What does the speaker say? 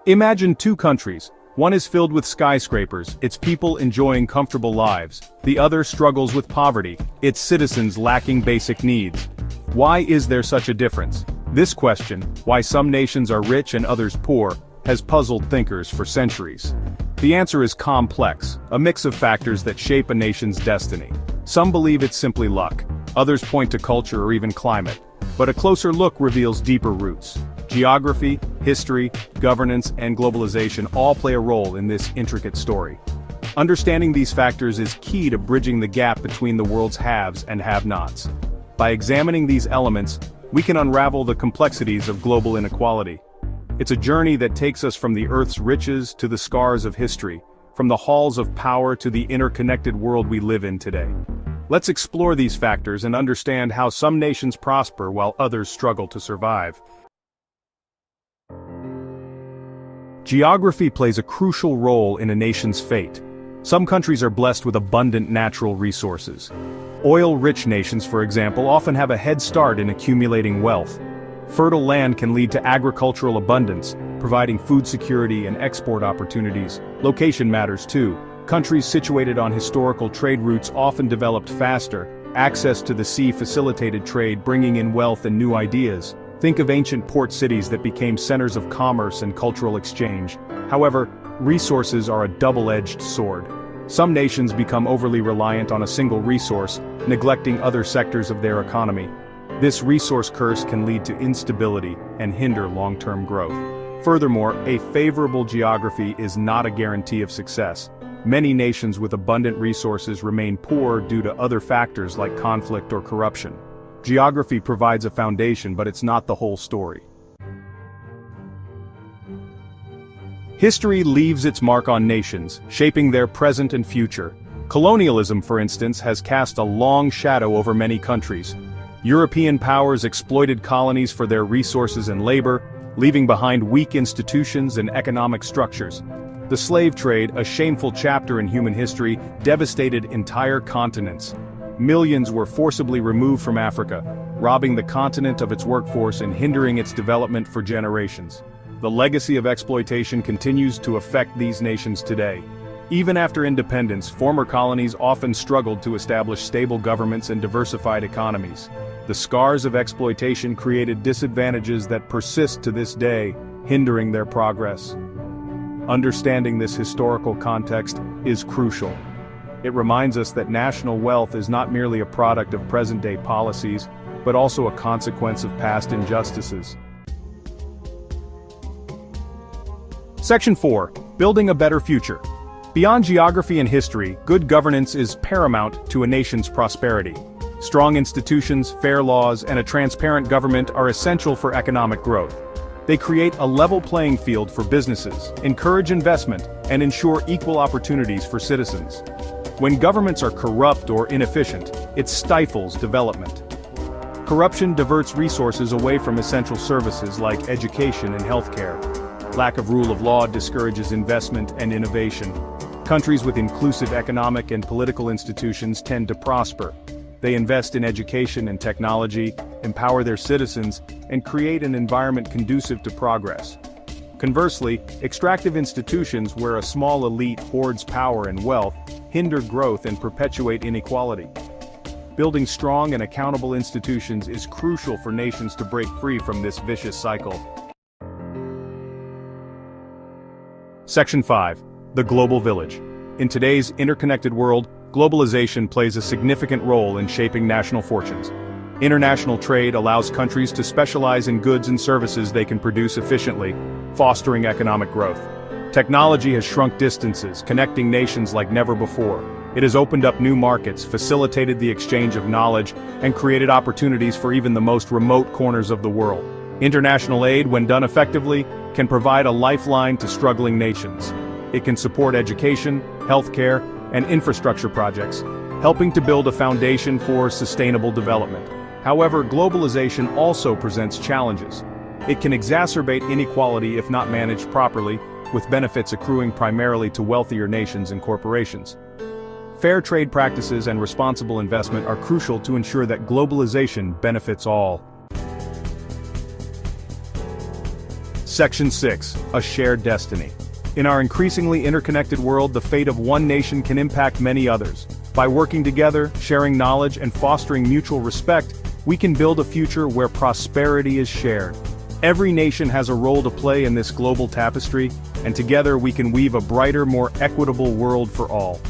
Imagine two countries. One is filled with skyscrapers, its people enjoying comfortable lives. The other struggles with poverty, its citizens lacking basic needs. Why is there such a difference? This question, why some nations are rich and others poor, has puzzled thinkers for centuries. The answer is complex, a mix of factors that shape a nation's destiny. Some believe it's simply luck, others point to culture or even climate. But a closer look reveals deeper roots. Geography, history, governance, and globalization all play a role in this intricate story. Understanding these factors is key to bridging the gap between the world's haves and have-nots. By examining these elements, we can unravel the complexities of global inequality. It's a journey that takes us from the Earth's riches to the scars of history, from the halls of power to the interconnected world we live in today. Let's explore these factors and understand how some nations prosper while others struggle to survive. Geography plays a crucial role in a nation's fate. Some countries are blessed with abundant natural resources. Oil-rich nations, for example, often have a head start in accumulating wealth. Fertile land can lead to agricultural abundance, providing food security and export opportunities. Location matters too. Countries situated on historical trade routes often developed faster. Access to the sea facilitated trade, bringing in wealth and new ideas. Think of ancient port cities that became centers of commerce and cultural exchange. However, resources are a double-edged sword. Some nations become overly reliant on a single resource, neglecting other sectors of their economy. This resource curse can lead to instability and hinder long-term growth. Furthermore, a favorable geography is not a guarantee of success. Many nations with abundant resources remain poor due to other factors like conflict or corruption. Geography provides a foundation, but it's not the whole story. History leaves its mark on nations, shaping their present and future. Colonialism, for instance, has cast a long shadow over many countries. European powers exploited colonies for their resources and labor, leaving behind weak institutions and economic structures. The slave trade, a shameful chapter in human history, devastated entire continents. Millions were forcibly removed from Africa, robbing the continent of its workforce and hindering its development for generations. The legacy of exploitation continues to affect these nations today. Even after independence, former colonies often struggled to establish stable governments and diversified economies. The scars of exploitation created disadvantages that persist to this day, hindering their progress. Understanding this historical context is crucial. It reminds us that national wealth is not merely a product of present-day policies, but also a consequence of past injustices. Section 4. Building a better future. Beyond geography and history, good governance is paramount to a nation's prosperity. Strong institutions, fair laws, and a transparent government are essential for economic growth. They create a level playing field for businesses, encourage investment, and ensure equal opportunities for citizens. When governments are corrupt or inefficient, it stifles development. Corruption diverts resources away from essential services like education and healthcare. Lack of rule of law discourages investment and innovation. Countries with inclusive economic and political institutions tend to prosper. They invest in education and technology, empower their citizens, and create an environment conducive to progress. Conversely, extractive institutions where a small elite hoards power and wealth hinder growth and perpetuate inequality. Building strong and accountable institutions is crucial for nations to break free from this vicious cycle. Section 5. The Global Village. In today's interconnected world, globalization plays a significant role in shaping national fortunes. International trade allows countries to specialize in goods and services they can produce efficiently, fostering economic growth. Technology has shrunk distances, connecting nations like never before. It has opened up new markets, facilitated the exchange of knowledge, and created opportunities for even the most remote corners of the world. International aid, when done effectively, can provide a lifeline to struggling nations. It can support education, healthcare, and infrastructure projects, helping to build a foundation for sustainable development. However, globalization also presents challenges. It can exacerbate inequality if not managed properly, with benefits accruing primarily to wealthier nations and corporations. Fair trade practices and responsible investment are crucial to ensure that globalization benefits all. Section 6. A shared destiny. In our increasingly interconnected world, the fate of one nation can impact many others. By working together, sharing knowledge, and fostering mutual respect, we can build a future where prosperity is shared. Every nation has a role to play in this global tapestry, and together we can weave a brighter, more equitable world for all.